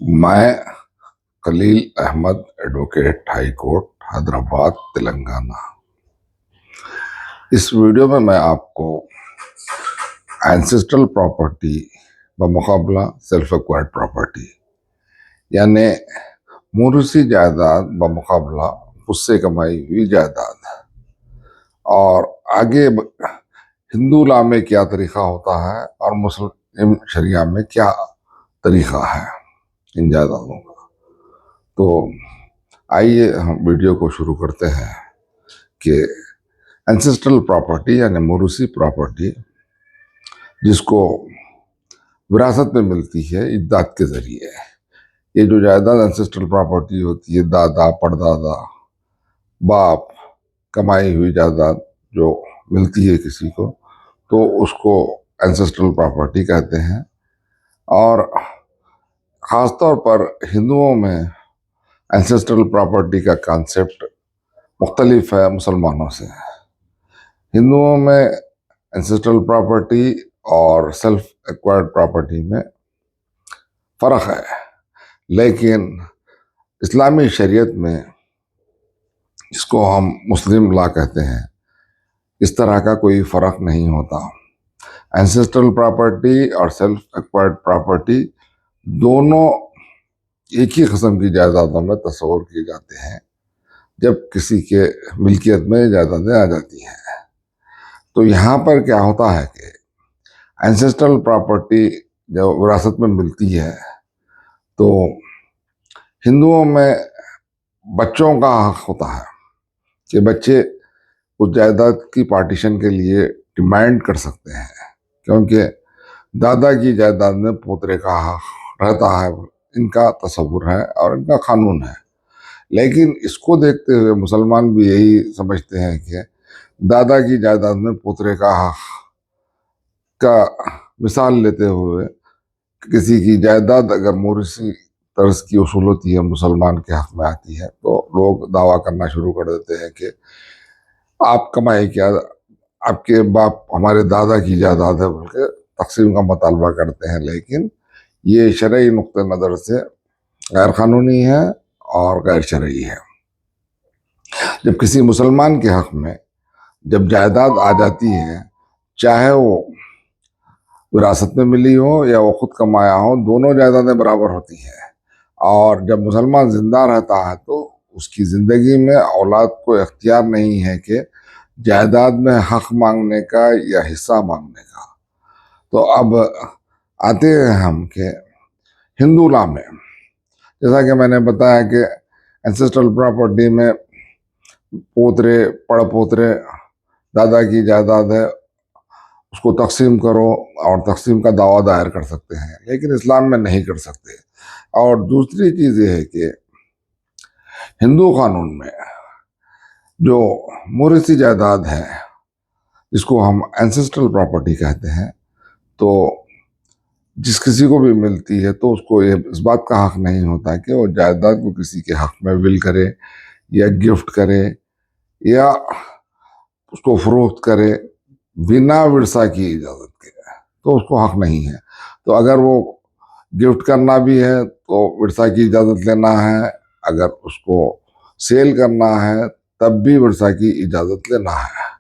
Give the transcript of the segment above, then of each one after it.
میں Khalil Ahmed advocate high court Hyderabad Telangana. اس video میں آپ کو اینسسٹرل پراپرٹی بمقابلہ سیلف ایکوائرڈ پراپرٹی یعنی موروثی جائیداد بمقابلہ خود سے کمائی ہوئی جائیداد اور آگے ہندو لا میں کیا طریقہ ہوتا ہے اور مسلم شریعہ میں کیا طریقہ ہے ان جائیدادوں کا۔ تو آئیے ہم ویڈیو کو شروع کرتے ہیں کہ اینسسٹرل پراپرٹی یعنی موروثی پراپرٹی جس کو وراثت میں ملتی ہے اجداد کے ذریعے، یہ جو جائیداد اینسسٹرل پراپرٹی ہوتی ہے، دادا پردادا باپ کمائی ہوئی جائیداد جو ملتی ہے کسی کو، تو اس کو اینسسٹرل پراپرٹی کہتے ہیں۔ اور خاص طور پر ہندوؤں میں اینسسٹرل پراپرٹی کا کانسیپٹ مختلف ہے مسلمانوں سے۔ ہندوؤں میں اینسسٹرل پراپرٹی اور سیلف ایکوائرڈ پراپرٹی میں فرق ہے، لیکن اسلامی شریعت میں جس کو ہم مسلم لا کہتے ہیں، اس طرح کا کوئی فرق نہیں ہوتا۔ اینسسٹرل پراپرٹی اور سیلف ایکوائرڈ پراپرٹی دونوں ایک ہی قسم کی جائیدادوں میں تصور کیے جاتے ہیں جب کسی کے ملکیت میں جائیدادیں آ جاتی ہیں۔ تو یہاں پر کیا ہوتا ہے کہ اینسسٹرل پراپرٹی جب وراثت میں ملتی ہے تو ہندوؤں میں بچوں کا حق ہوتا ہے کہ بچے اس جائیداد کی پارٹیشن کے لیے ڈیمانڈ کر سکتے ہیں، کیونکہ دادا کی جائیداد میں پوترے کا حق رہتا ہے، ان کا تصور ہے اور ان کا قانون ہے۔ لیکن اس کو دیکھتے ہوئے مسلمان بھی یہی سمجھتے ہیں کہ دادا کی جائیداد میں پوترے کا حق کا مثال لیتے ہوئے کسی کی جائیداد اگر موروثی طرز کی اصول ہوتی ہے، مسلمان کے حق میں آتی ہے، تو لوگ دعویٰ کرنا شروع کر دیتے ہیں کہ آپ کمائے کیا، آپ کے باپ ہمارے دادا کی جائیداد ہے بول کے تقسیم کا مطالبہ کرتے ہیں۔ لیکن یہ شرعی نقطہ نظر سے غیر قانونی ہے اور غیر شرعی ہے۔ جب کسی مسلمان کے حق میں جب جائیداد آ جاتی ہے، چاہے وہ وراثت میں ملی ہو یا وہ خود کمایا ہو، دونوں جائیدادیں برابر ہوتی ہیں۔ اور جب مسلمان زندہ رہتا ہے تو اس کی زندگی میں اولاد کو اختیار نہیں ہے کہ جائیداد میں حق مانگنے کا یا حصہ مانگنے کا۔ تو اب آتے ہیں ہم کہ ہندو لا میں، جیسا کہ میں نے بتایا کہ اینسسٹرل پراپرٹی میں پوترے پڑ پوترے دادا کی جائیداد ہے، اس کو تقسیم کرو اور تقسیم کا دعویٰ دائر کر سکتے ہیں، لیکن اسلام میں نہیں کر سکتے۔ اور دوسری چیز یہ ہے کہ ہندو قانون میں جو موروثی جائیداد ہے جس کو ہم اینسسٹرل پراپرٹی کہتے ہیں، تو جس کسی کو بھی ملتی ہے تو اس کو اس بات کا حق نہیں ہوتا کہ وہ جائیداد کو کسی کے حق میں ول کرے یا گفٹ کرے یا اس کو فروخت کرے بنا ورثہ کی اجازت کے، تو اس کو حق نہیں ہے۔ تو اگر وہ گفٹ کرنا بھی ہے تو ورثہ کی اجازت لینا ہے، اگر اس کو سیل کرنا ہے تب بھی ورثہ کی اجازت لینا ہے۔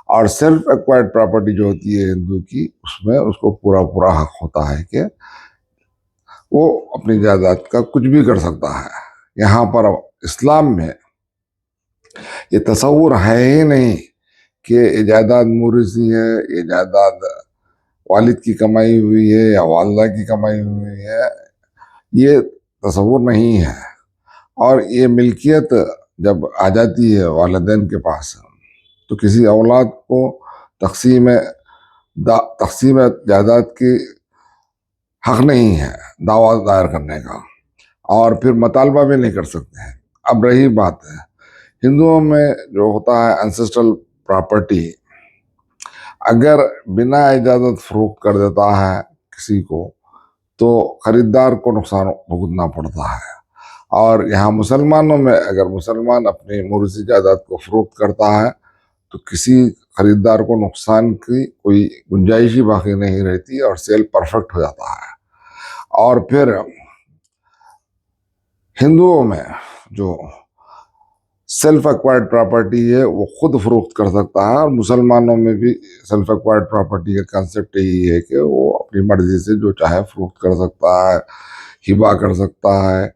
اور سیلف ایکوائرڈ پراپرٹی جو ہوتی ہے ہندو کی، اس میں اس کو پورا حق ہوتا ہے کہ وہ اپنی جائیداد کا کچھ بھی کر سکتا ہے۔ یہاں پر اسلام میں یہ تصور ہے ہی نہیں کہ یہ جائیداد موروثی ہے، یہ جائیداد والد کی کمائی ہوئی ہے یا والدہ کی کمائی ہوئی ہے، یہ تصور نہیں ہے۔ اور یہ ملکیت جب آ جاتی ہے والدین کے پاس تو کسی اولاد کو تقسیم جائیداد کی حق نہیں ہے دعویٰ دائر کرنے کا، اور پھر مطالبہ بھی نہیں کر سکتے ہیں۔ اب رہی بات ہے ہندوؤں میں جو ہوتا ہے اینسسٹرل پراپرٹی، اگر بنا اجازت فروخت کر دیتا ہے کسی کو تو خریدار کو نقصان بھگتنا پڑتا ہے۔ اور یہاں مسلمانوں میں اگر مسلمان اپنی موروثی جائیداد کو فروخت کرتا ہے تو کسی خریدار کو نقصان کی کوئی گنجائش ہی باقی نہیں رہتی اور سیل پرفیکٹ ہو جاتا ہے۔ اور پھر ہندوؤں میں جو سیلف ایکوائرڈ پراپرٹی ہے وہ خود فروخت کر سکتا ہے، اور مسلمانوں میں بھی سیلف ایکوائرڈ پراپرٹی کا کانسیپٹ یہی ہے کہ وہ اپنی مرضی سے جو چاہے فروخت کر سکتا ہے، ہبہ کر سکتا ہے،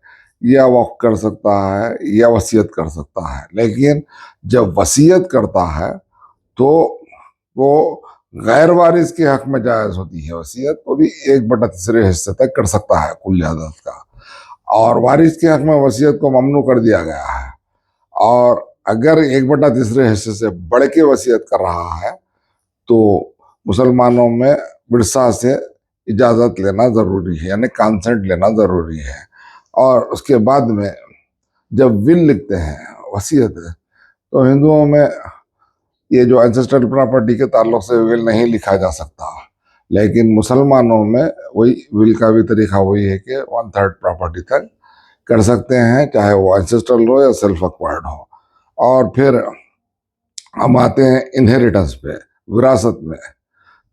یا وقف کر سکتا ہے، یا وصیت کر سکتا ہے۔ لیکن جب وصیت کرتا ہے تو وہ غیر وارث کے حق میں جائز ہوتی ہے وصیت، وہ بھی 1/3 حصے تک کر سکتا ہے کل جائیداد کا، اور وارث کے حق میں وصیت کو ممنوع کر دیا گیا ہے۔ اور اگر 1/3 حصے سے بڑھ کے وصیت کر رہا ہے تو مسلمانوں میں ورثہ سے اجازت لینا ضروری ہے، یعنی کانسنٹ لینا ضروری ہے۔ اور اس کے بعد میں جب ول لکھتے ہیں، وصیت ہے، تو ہندوؤں میں یہ جو اینسسٹرل پراپرٹی کے تعلق سے ول نہیں لکھا جا سکتا، لیکن مسلمانوں میں وہی ول کا بھی طریقہ وہی ہے کہ 1/3 پراپرٹی تک کر سکتے ہیں، چاہے وہ اینسسٹرل ہو یا سیلف ایکوائرڈ ہو۔ اور پھر ہم آتے ہیں انہیریٹنس پہ، وراثت میں۔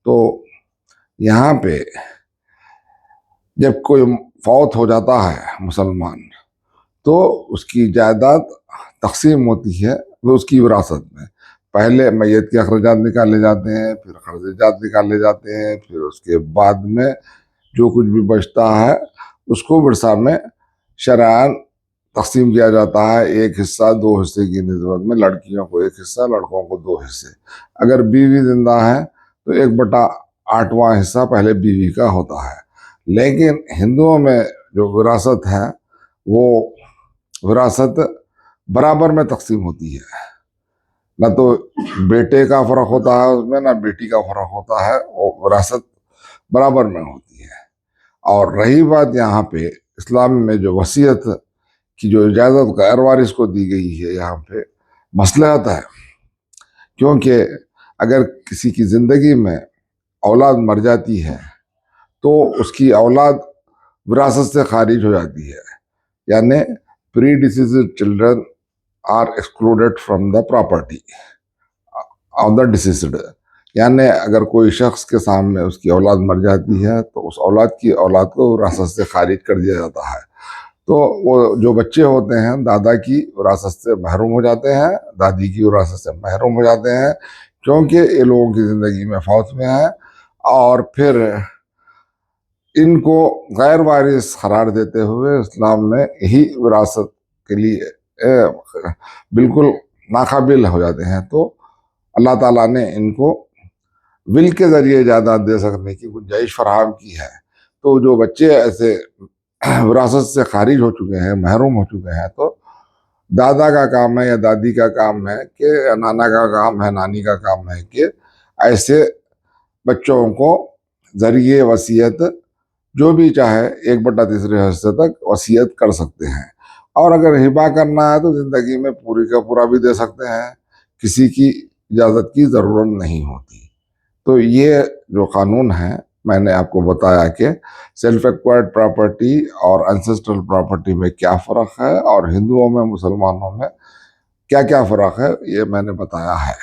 تو یہاں پہ جب کوئی فوت ہو جاتا ہے مسلمان، تو اس کی جائیداد تقسیم ہوتی ہے وہ اس کی وراثت میں۔ پہلے میت کے اخراجات نکالے جاتے ہیں، پھر خرچات نکالے جاتے ہیں، پھر اس کے بعد میں جو کچھ بھی بچتا ہے اس کو ورثہ میں شرعاً تقسیم کیا جاتا ہے، 1 حصہ 2 حصے کی نسبت میں، لڑکیوں کو 1 حصہ، لڑکوں کو 2 حصے۔ اگر بیوی زندہ ہے تو 1/8واں حصہ پہلے بیوی کا ہوتا ہے۔ لیکن ہندوؤں میں جو وراثت ہے وہ وراثت برابر میں تقسیم ہوتی ہے، نہ تو بیٹے کا فرق ہوتا ہے اس میں، نہ بیٹی کا فرق ہوتا ہے، وہ وراثت برابر میں ہوتی ہے۔ اور رہی بات یہاں پہ اسلام میں جو وصیت کی جو اجازت غیر وارث کو دی گئی ہے، یہاں پہ مصلحت ہے، کیونکہ اگر کسی کی زندگی میں اولاد مر جاتی ہے تو اس کی اولاد وراثت سے خارج ہو جاتی ہے، یعنی predeceased children are excluded from the property of the deceased. یعنی اگر کوئی شخص کے سامنے اس کی اولاد مر جاتی ہے تو اس اولاد کو وراثت سے خارج کر دیا جاتا ہے، تو وہ جو بچے ہوتے ہیں دادا کی وراثت سے محروم ہو جاتے ہیں، دادی کی وراثت سے محروم ہو جاتے ہیں، کیونکہ یہ لوگوں کی زندگی میں فوت میں ہیں۔ اور پھر ان کو غیر وارث قرار دیتے ہوئے اسلام میں یہی وراثت کے لیے بالکل ناقابل ہو جاتے ہیں، تو اللہ تعالیٰ نے ان کو ول کے ذریعے جائیداد دے سکنے کی گنجائش فراہم کی ہے۔ تو جو بچے ایسے وراثت سے خارج ہو چکے ہیں، محروم ہو چکے ہیں، تو دادا کا کام ہے یا دادی کا کام ہے کہ نانا کا کام ہے، نانی کا کام ہے کہ ایسے بچوں کو ذریعے وصیت جو بھی چاہے 1/3 حصے تک وصیت کر سکتے ہیں۔ اور اگر ہبہ کرنا ہے تو زندگی میں پوری کا پورا بھی دے سکتے ہیں، کسی کی اجازت کی ضرورت نہیں ہوتی۔ تو یہ جو قانون ہے میں نے آپ کو بتایا کہ سیلف ایکوائرڈ پراپرٹی اور انسسٹرل پراپرٹی میں کیا فرق ہے، اور ہندوؤں میں مسلمانوں میں کیا کیا فرق ہے، یہ میں نے بتایا ہے۔